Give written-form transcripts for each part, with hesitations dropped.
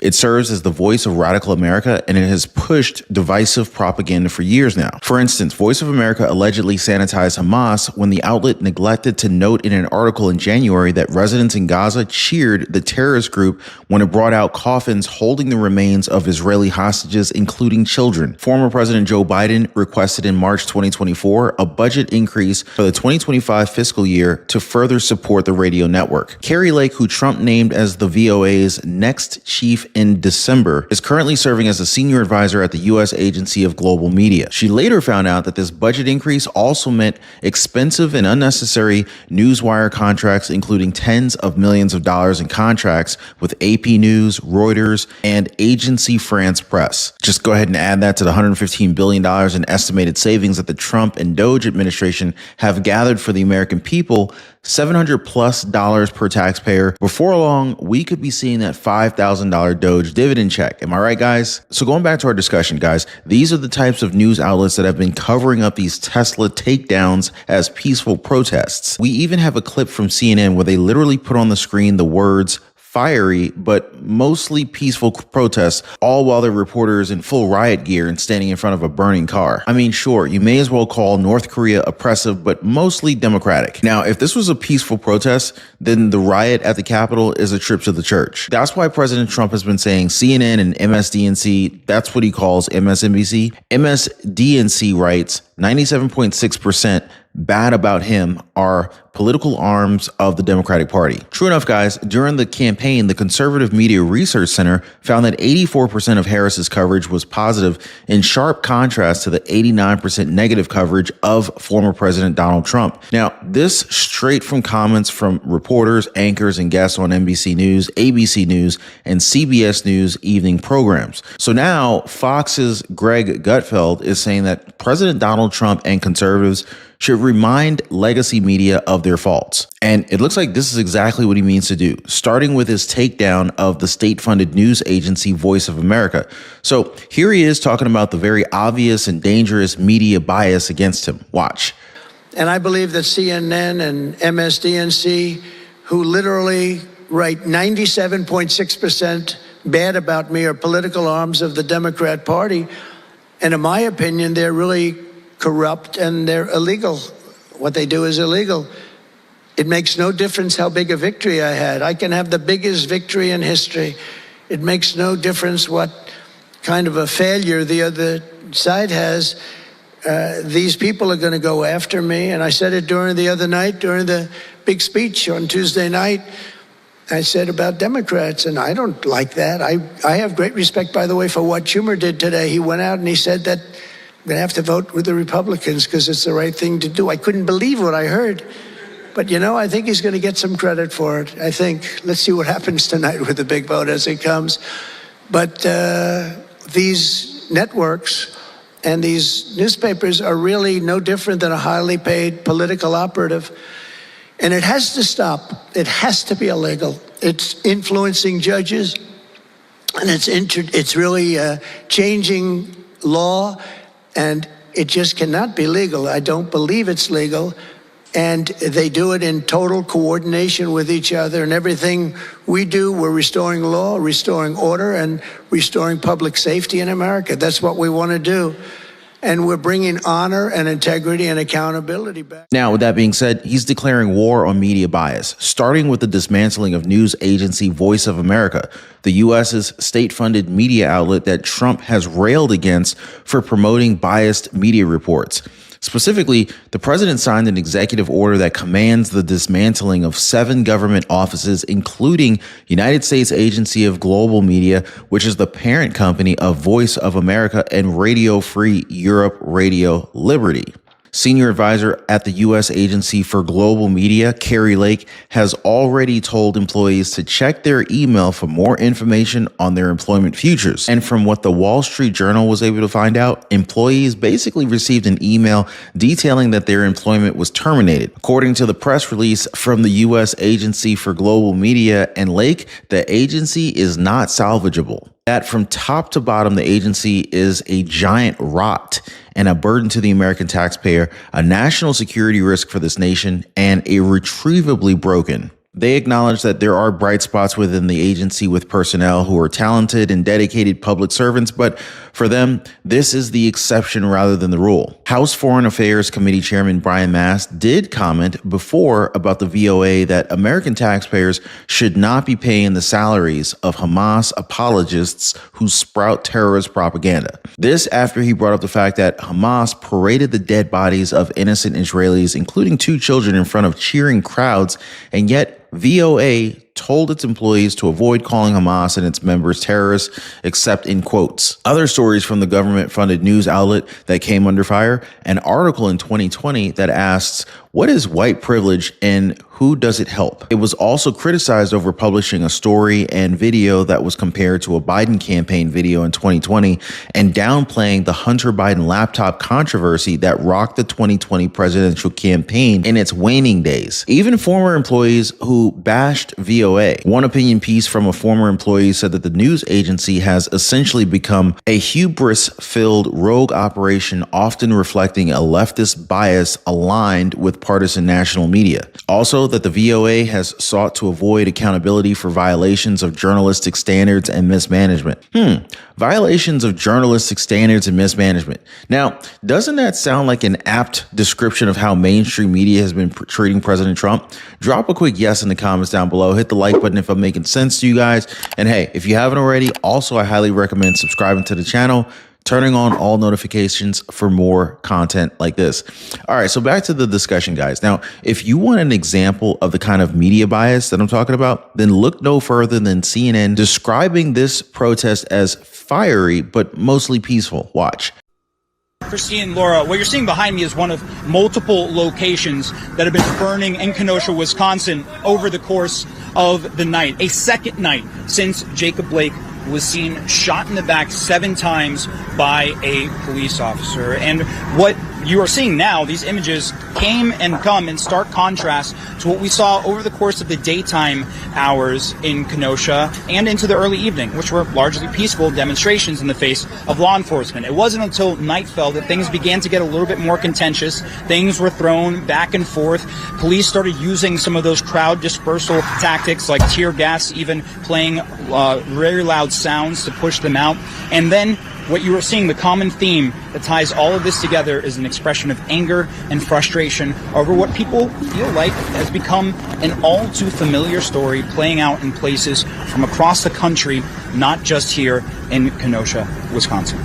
It serves as the voice of radical America, and it has pushed divisive propaganda for years now. For instance, Voice of America allegedly sanitized Hamas when the outlet neglected to note in an article in January that residents in Gaza cheered the terrorist group when it brought out coffins holding the remains of Israeli hostages, including children. Former President Joe Biden requested in March 2024 a budget increase for the 2025 fiscal year to further support the radio network. Kari, who Trump named as the VOA's next chief in December, is currently serving as a senior advisor at the U.S. Agency of Global Media. She later found out that this budget increase also meant expensive and unnecessary newswire contracts, including tens of millions of dollars in contracts with AP News, Reuters, and Agence France Presse. Just go ahead and add that to the $115 billion in estimated savings that the Trump and Doge administration have gathered for the American people, $700+ per taxpayer. Before long, we could be seeing that $5,000 Doge dividend check. Am I right, guys? So going back to our discussion, guys, these are the types of news outlets that have been covering up these Tesla takedowns as peaceful protests. We even have a clip from CNN where they literally put on the screen the words fiery, but mostly peaceful protests, all while the reporters in full riot gear and standing in front of a burning car. I mean, sure, you may as well call North Korea oppressive, but mostly democratic. Now, if this was a peaceful protest, then the riot at the Capitol is a trip to the church. That's why President Trump has been saying CNN and MSDNC, that's what he calls MSNBC. MSDNC writes 97.6% bad about him are political arms of the Democratic Party. True enough, guys, during the campaign, the Conservative Media Research Center found that 84% of Harris's coverage was positive, in sharp contrast to the 89% negative coverage of former President Donald Trump. Now, this straight from comments from reporters, anchors, and guests on NBC News, ABC News, and CBS News evening programs. So now Fox's Greg Gutfeld is saying that President Donald Trump and conservatives should remind legacy media of their faults. And it looks like this is exactly what he means to do, starting with his takedown of the state-funded news agency Voice of America. So here he is talking about the very obvious and dangerous media bias against him. Watch. And I believe that CNN and MSDNC, who literally write 97.6% bad about me, are political arms of the Democrat Party. And in my opinion, they're really corrupt and they're illegal. What they do is illegal. It makes no difference how big a victory I had. I can have the biggest victory in history. It makes no difference what kind of a failure the other side has. These people are going to go after me. And I said it during the other night, during the big speech on Tuesday night. I said about Democrats, and I don't like that. I have great respect, by the way, for what Schumer did today. He went out and he said that I'm going to have to vote with the Republicans because it's the right thing to do. I couldn't believe what I heard. But, you know, I think he's going to get some credit for it. I think. Let's see what happens tonight with the big vote as it comes. But these networks and these newspapers are really no different than a highly paid political operative. And it has to stop. It has to be illegal. It's influencing judges, and it's really changing law. And it just cannot be legal. I don't believe it's legal. And they do it in total coordination with each other. And everything we do, we're restoring law, restoring order, and restoring public safety in America. That's what we want to do. And we're bringing honor and integrity and accountability back. Now, with that being said, he's declaring war on media bias, starting with the dismantling of news agency Voice of America, the U.S.'s state-funded media outlet that Trump has railed against for promoting biased media reports. Specifically, the president signed an executive order that commands the dismantling of 7 government offices, including United States Agency of Global Media, which is the parent company of Voice of America and Radio Free Europe Radio Liberty. Senior advisor at the U.S. Agency for Global Media, Kari, has already told employees to check their email for more information on their employment futures. And from what the Wall Street Journal was able to find out, employees basically received an email detailing that their employment was terminated. According to the press release from the U.S. Agency for Global Media and the agency is not salvageable. That from top to bottom, the agency is a giant rot and a burden to the American taxpayer, a national security risk for this nation, and irretrievably broken. They acknowledge that there are bright spots within the agency with personnel who are talented and dedicated public servants, but for them, this is the exception rather than the rule. House Foreign Affairs Committee Chairman Brian Mast did comment before about the VOA that American taxpayers should not be paying the salaries of Hamas apologists who sprout terrorist propaganda. This after he brought up the fact that Hamas paraded the dead bodies of innocent Israelis, including 2 children, in front of cheering crowds, and yet VOA told its employees to avoid calling Hamas and its members terrorists, except in quotes. Other stories from the government-funded news outlet that came under fire: an article in 2020 that asks, what is white privilege and who does it help? It was also criticized over publishing a story and video that was compared to a Biden campaign video in 2020 and downplaying the Hunter Biden laptop controversy that rocked the 2020 presidential campaign in its waning days. Even former employees who bashed VOA. One opinion piece from a former employee said that the news agency has essentially become a hubris-filled rogue operation, often reflecting a leftist bias aligned with partisan national media. Also, that the VOA has sought to avoid accountability for violations of journalistic standards and mismanagement. Violations of journalistic standards and mismanagement. Now, doesn't that sound like an apt description of how mainstream media has been treating President Trump? Drop a quick yes in the comments down below. Hit the like button if I'm making sense to you guys. And hey, if you haven't already, also I highly recommend subscribing to the channel, turning on all notifications for more content like this. All right, so back to the discussion, guys. Now, if you want an example of the kind of media bias that I'm talking about, then look no further than CNN describing this protest as fiery, but mostly peaceful. Watch. Christine, Laura, what you're seeing behind me is one of multiple locations that have been burning in Kenosha, Wisconsin over the course of the night. A second night since Jacob Blake was seen shot in the back 7 times by a police officer. And what you are seeing now, these images came and come in stark contrast to what we saw over the course of the daytime hours in Kenosha and into the early evening, which were largely peaceful demonstrations in the face of law enforcement. It wasn't until night fell that things began to get a little bit more contentious. Things were thrown back and forth. Police started using some of those crowd dispersal tactics like tear gas, even playing very loud sounds to push them out. And then what you are seeing, the common theme that ties all of this together, is an expression of anger and frustration over what people feel like has become an all too familiar story playing out in places from across the country, not just here in Kenosha, Wisconsin.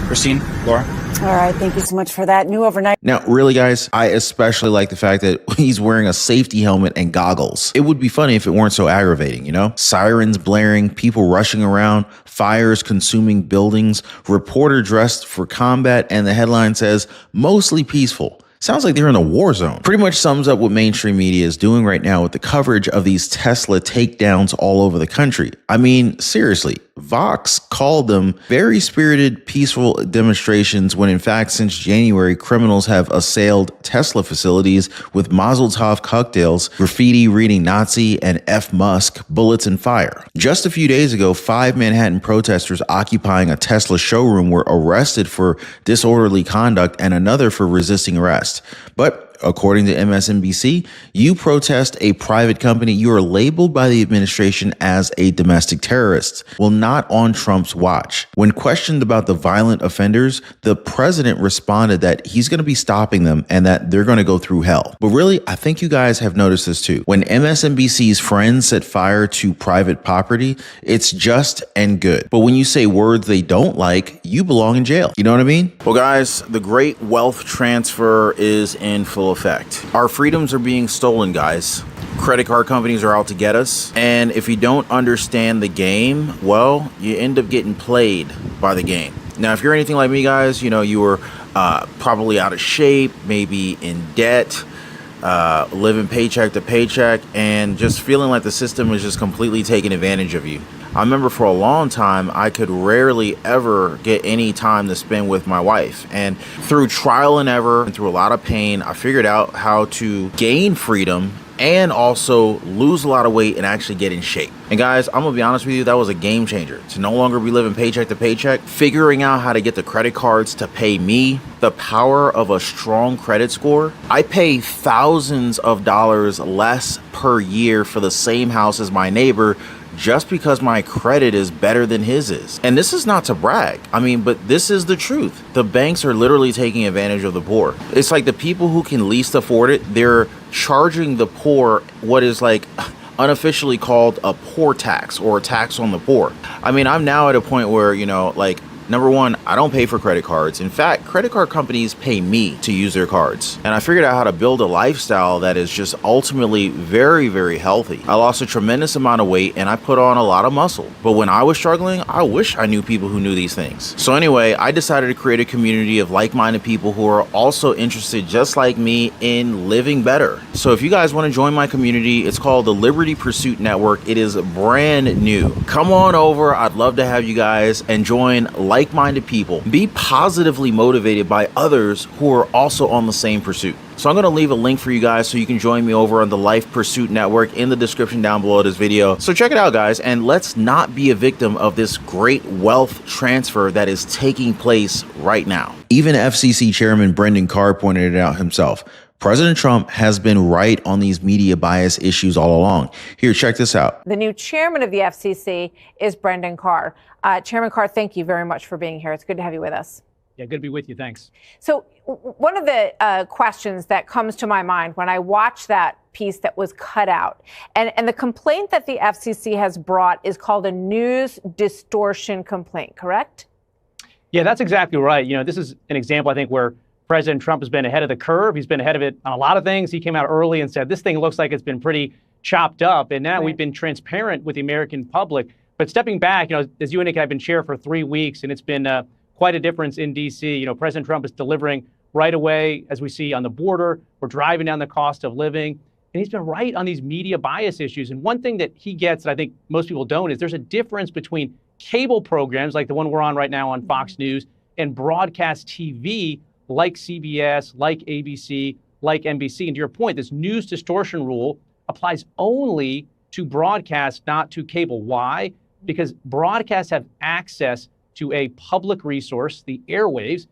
Christine, Laura. All right. Thank you so much for that. New overnight. Now, really, guys, I especially like the fact that he's wearing a safety helmet and goggles. It would be funny if it weren't so aggravating, you know? Sirens blaring, people rushing around, fires consuming buildings, reporter dressed for combat, and the headline says, mostly peaceful. Sounds like they're in a war zone. Pretty much sums up what mainstream media is doing right now with the coverage of these Tesla takedowns all over the country. I mean, seriously, Vox called them very spirited, peaceful demonstrations when in fact, since January, criminals have assailed Tesla facilities with Mazel Tov cocktails, graffiti reading Nazi and F Musk, bullets and fire. Just a few days ago, 5 Manhattan protesters occupying a Tesla showroom were arrested for disorderly conduct and another for resisting arrest. But according to MSNBC, you protest a private company, you are labeled by the administration as a domestic terrorist. Well, not on Trump's watch. When questioned about the violent offenders, the president responded that he's going to be stopping them and that they're going to go through hell. But really, I think you guys have noticed this too. When MSNBC's friends set fire to private property, it's just and good. But when you say words they don't like, you belong in jail. You know what I mean? Well, guys, the great wealth transfer is in full effect. Our freedoms are being stolen, guys. Credit card companies are out to get us. And if you don't understand the game, well, you end up getting played by the game. Now, if you're anything like me, guys, you know, you were probably out of shape, maybe in debt, living paycheck to paycheck, and just feeling like the system is just completely taking advantage of you. I remember for a long time, I could rarely ever get any time to spend with my wife. And through trial and error and through a lot of pain, I figured out how to gain freedom and also lose a lot of weight and actually get in shape. And guys, I'm gonna be honest with you, that was a game changer. To no longer be living paycheck to paycheck, figuring out how to get the credit cards to pay me, the power of a strong credit score. I pay thousands of dollars less per year for the same house as my neighbor just because my credit is better than his is. And this is not to brag. I mean, but this is the truth. The banks are literally taking advantage of the poor. It's like the people who can least afford it, they're charging the poor what is like unofficially called a poor tax or a tax on the poor. I mean, I'm now at a point where, you know, like, number one, I don't pay for credit cards. In fact, credit card companies pay me to use their cards. And I figured out how to build a lifestyle that is just ultimately very, very healthy. I lost a tremendous amount of weight and I put on a lot of muscle. But when I was struggling, I wish I knew people who knew these things. So anyway, I decided to create a community of like-minded people who are also interested, just like me, in living better. So if you guys want to join my community, it's called the Liberty Pursuit Network. It is brand new. Come on over. I'd love to have you guys and join like-minded people. Be positively motivated by others who are also on the same pursuit. So I'm going to leave a link for you guys so you can join me over on the Life Pursuit Network in the description down below this video. So check it out, guys, and let's not be a victim of this great wealth transfer that is taking place right now. Even FCC Chairman Brendan Kari pointed it out himself. President Trump has been right on these media bias issues all along. Here, check this out. The new chairman of the FCC is Brendan Kari. Chairman Kari, thank you very much for being here. It's good to have you with us. Yeah, good to be with you. Thanks. So one of the questions that comes to my mind when I watch that piece that was cut out, and the complaint that the FCC has brought is called a news distortion complaint, correct? Yeah, that's exactly right. You know, this is an example, I think, where President Trump has been ahead of the curve. He's been ahead of it on a lot of things. He came out early and said, this thing looks like it's been pretty chopped up. And now we've been transparent with the American public. But stepping back, you know, as you indicate, I've been chair for 3 weeks, and it's been quite a difference in D.C. You know, President Trump is delivering right away, as we see on the border. We're driving down the cost of living. And he's been right on these media bias issues. And one thing that he gets that I think most people don't is there's a difference between cable programs like the one we're on right now on Fox News and broadcast TV like CBS, like ABC, like NBC. And to your point, this news distortion rule applies only to broadcast, not to cable. Why? Because broadcasts have access to a public resource, the airwaves.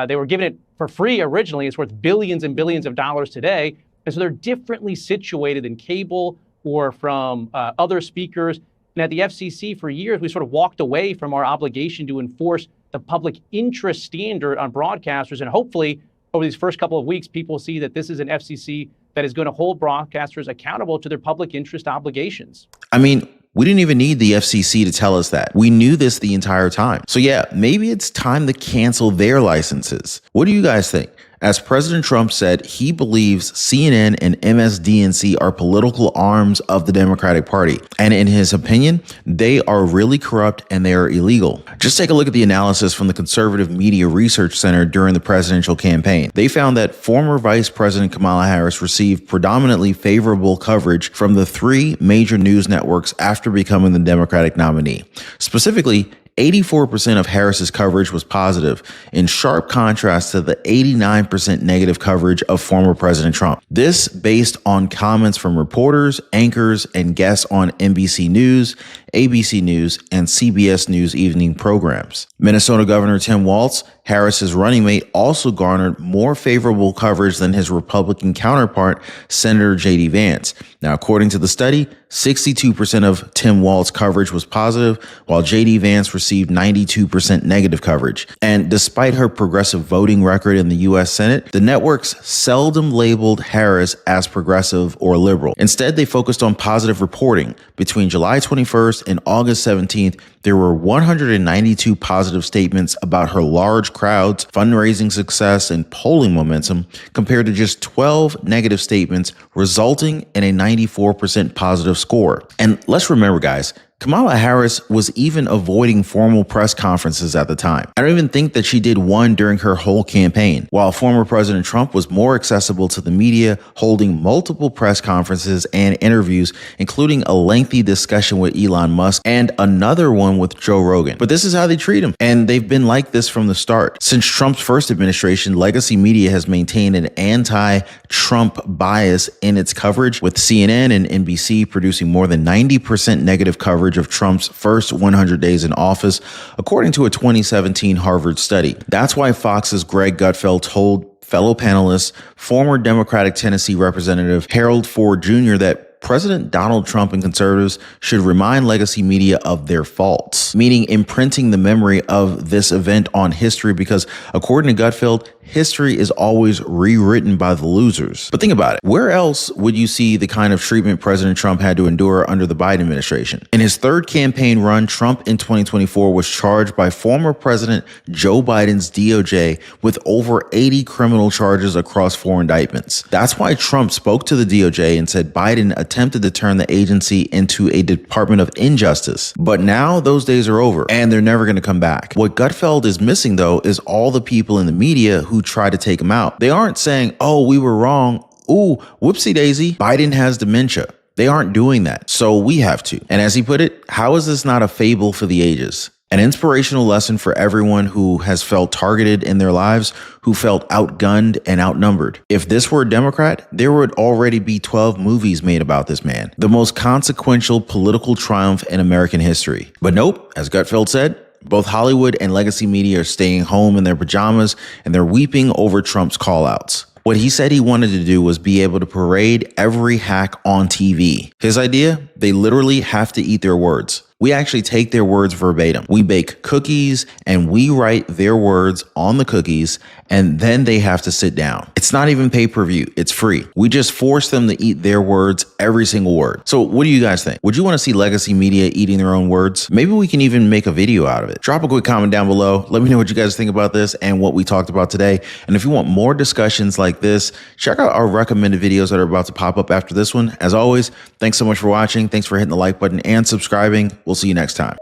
They were given it for free originally. It's worth billions and billions of dollars today. And so they're differently situated than cable or from other speakers. And at the FCC for years, we sort of walked away from our obligation to enforce the public interest standard on broadcasters. And hopefully over these first couple of weeks, people see that this is an FCC that is going to hold broadcasters accountable to their public interest obligations. I mean, we didn't even need the FCC to tell us that. We knew this the entire time. So yeah, maybe it's time to cancel their licenses. What do you guys think? As President Trump said, he believes CNN and MSDNC are political arms of the Democratic Party. And in his opinion, they are really corrupt and they are illegal. Just take a look at the analysis from the Conservative Media Research Center during the presidential campaign. They found that former Vice President Kamala Harris received predominantly favorable coverage from the 3 major news networks after becoming the Democratic nominee. Specifically, 84% of Harris's coverage was positive, in sharp contrast to the 89% negative coverage of former President Trump. This based on comments from reporters, anchors, and guests on NBC News, ABC News, and CBS News evening programs. Minnesota Governor Tim Walz, Harris's running mate, also garnered more favorable coverage than his Republican counterpart, Senator J.D. Vance. Now, according to the study, 62% of Tim Walz's coverage was positive, while J.D. Vance received 92% negative coverage. And despite her progressive voting record in the U.S. Senate, the networks seldom labeled Harris as progressive or liberal. Instead, they focused on positive reporting. Between July 21st and August 17th, there were 192 positive statements about her large crowds, fundraising success, and polling momentum, compared to just 12 negative statements, resulting in a 94% positive score. And let's remember, guys, Kamala Harris was even avoiding formal press conferences at the time. I don't even think that she did one during her whole campaign, while former President Trump was more accessible to the media, holding multiple press conferences and interviews, including a lengthy discussion with Elon Musk and another one with Joe Rogan. But this is how they treat him, and they've been like this from the start. Since Trump's first administration, legacy media has maintained an anti-Trump bias in its coverage, with CNN and NBC producing more than 90% negative coverage of Trump's first 100 days in office, according to a 2017 Harvard study. That's why Fox's Greg Gutfeld told fellow panelist, former Democratic Tennessee Representative Harold Ford Jr. that President Donald Trump and conservatives should remind legacy media of their faults, meaning imprinting the memory of this event on history, because according to Gutfeld, history is always rewritten by the losers. But think about it. Where else would you see the kind of treatment President Trump had to endure under the Biden administration? In his third campaign run, Trump in 2024 was charged by former President Joe Biden's DOJ with over 80 criminal charges across 4 indictments. That's why Trump spoke to the DOJ and said Biden attempted to turn the agency into a Department of Injustice. But now those days are over and they're never going to come back. What Gutfeld is missing, though, is all the people in the media who try to take him out. They aren't saying, oh, we were wrong. Ooh, whoopsie daisy, Biden has dementia. They aren't doing that. So we have to. And as he put it, how is this not a fable for the ages? An inspirational lesson for everyone who has felt targeted in their lives, who felt outgunned and outnumbered. If this were a Democrat, there would already be 12 movies made about this man, the most consequential political triumph in American history. But nope, as Gutfeld said, both Hollywood and legacy media are staying home in their pajamas, and they're weeping over Trump's callouts. What he said he wanted to do was be able to parade every hack on TV. His idea? They literally have to eat their words. We actually take their words verbatim. We bake cookies and we write their words on the cookies, and then they have to sit down. It's not even pay-per-view. It's free. We just force them to eat their words, every single word. So what do you guys think? Would you want to see legacy media eating their own words? Maybe we can even make a video out of it. Drop a quick comment down below. Let me know what you guys think about this and what we talked about today. And if you want more discussions like this, check out our recommended videos that are about to pop up after this one. As always, thanks so much for watching. Thanks for hitting the like button and subscribing. We'll see you next time.